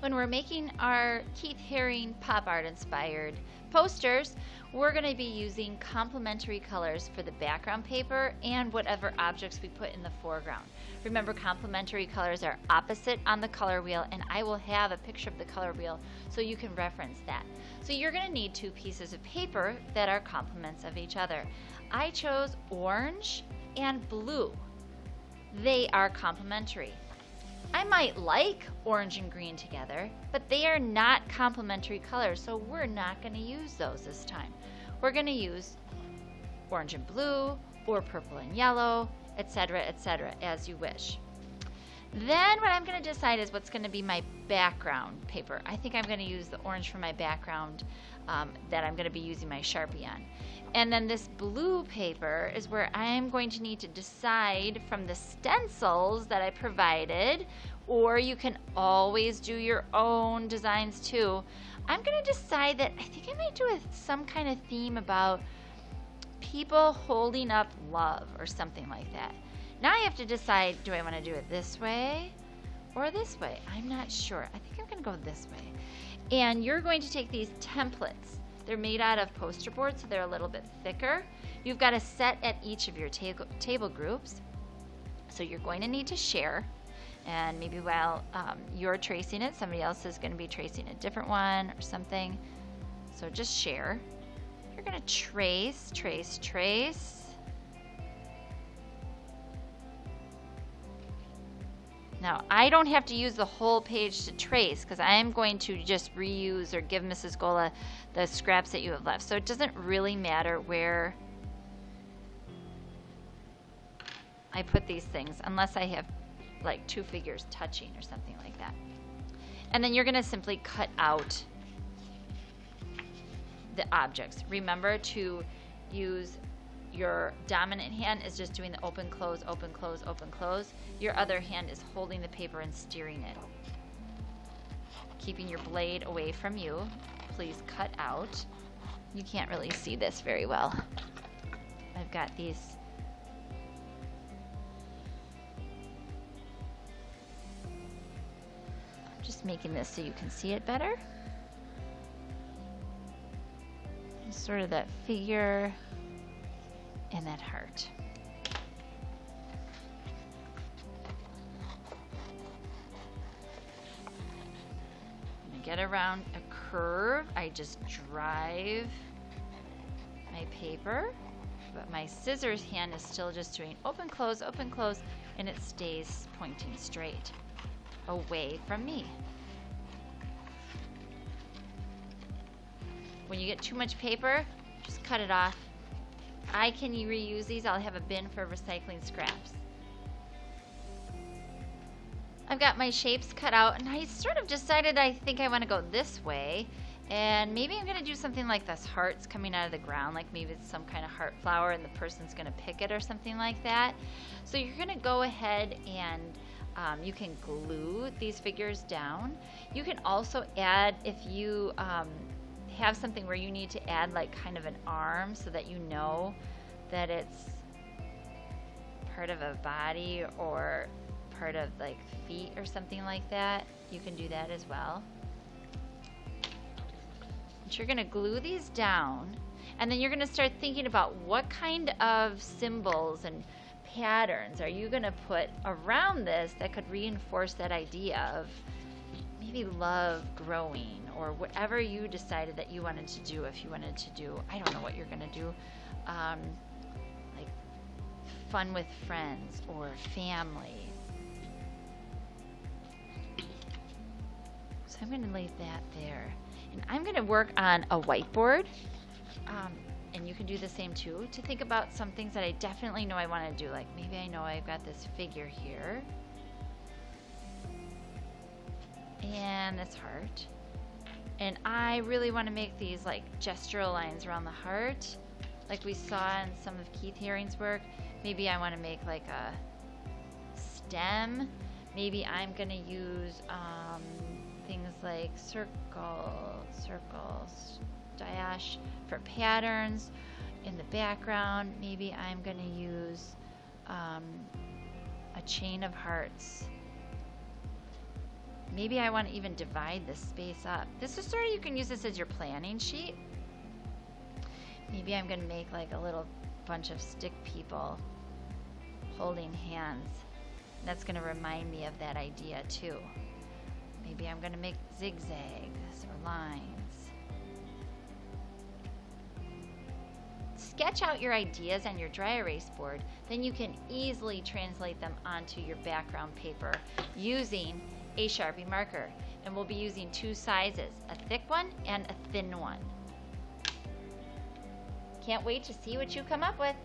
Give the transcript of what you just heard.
When we're making our Keith Haring pop art inspired posters, we're going to be using complementary colors for the background paper and whatever objects we put in the foreground. Remember, complementary colors are opposite on the color wheel, and I will have a picture of the color wheel so you can reference that. So you're going to need two pieces of paper that are complements of each other. I chose orange and blue. They are complementary. I might like orange and green together, but they are not complementary colors, so we're not going to use those this time. We're going to use orange and blue, or purple and yellow, etc., as you wish. Then what I'm going to decide is what's going to be my background paper. I think I'm going to use the orange for my background that I'm going to be using my Sharpie on. And then this blue paper is where I'm going to need to decide from the stencils that I provided, or you can always do your own designs too. I'm going to decide that I think I might do some kind of theme about people holding up love or something like that. Now I have to decide, do I want to do it this way or this way? I'm not sure. I think I'm going to go this way. And you're going to take these templates. They're made out of poster board, so they're a little bit thicker. You've got a set at each of your table groups. So you're going to need to share. And maybe while you're tracing it, somebody else is going to be tracing a different one or something. So just share. You're going to trace, trace, trace. Now, I don't have to use the whole page to trace because I'm going to just reuse or give Mrs. Gola the scraps that you have left. So it doesn't really matter where I put these things unless I have like two figures touching or something like that. And then you're going to simply cut out the objects. Remember to use your dominant hand is just doing the open, close, open, close, open, close. Your other hand is holding the paper and steering it. Keeping your blade away from you. Please cut out. You can't really see this very well. I've got these. I'm just making this so you can see it better. Sort of that figure and that heart. When I get around a curve, I just drive my paper, but my scissors hand is still just doing open, close, and it stays pointing straight away from me. When you get too much paper, just cut it off. I can reuse these. I'll have a bin for recycling scraps. I've got my shapes cut out, and I sort of decided I think I want to go this way. And maybe I'm going to do something like this heart's coming out of the ground, like maybe it's some kind of heart flower and the person's going to pick it or something like that. So you're going to go ahead and you can glue these figures down. You can also add, if you have something where you need to add like kind of an arm so that you know that it's part of a body or part of like feet or something like that, you can do that as well. But you're going to glue these down, and then you're going to start thinking about what kind of symbols and patterns are you going to put around this that could reinforce that idea of maybe love growing, or whatever you decided that you wanted to do. If you wanted to do, I don't know what you're going to do, like fun with friends or family. So I'm going to leave that there. And I'm going to work on a whiteboard, and you can do the same too, to think about some things that I definitely know I want to do. Like maybe I know I've got this figure here, and this heart. And I really want to make these like gestural lines around the heart, like we saw in some of Keith Haring's work. Maybe I want to make like a stem. Maybe I'm going to use things like circles, dash for patterns in the background. Maybe I'm going to use a chain of hearts. Maybe I want to even divide this space up. This is sort of, you can use this as your planning sheet. Maybe I'm going to make like a little bunch of stick people holding hands. That's going to remind me of that idea too. Maybe I'm going to make zigzags or lines. Sketch out your ideas on your dry erase board, then you can easily translate them onto your background paper using a Sharpie marker. And we'll be using two sizes, a thick one and a thin one. Can't wait to see what you come up with.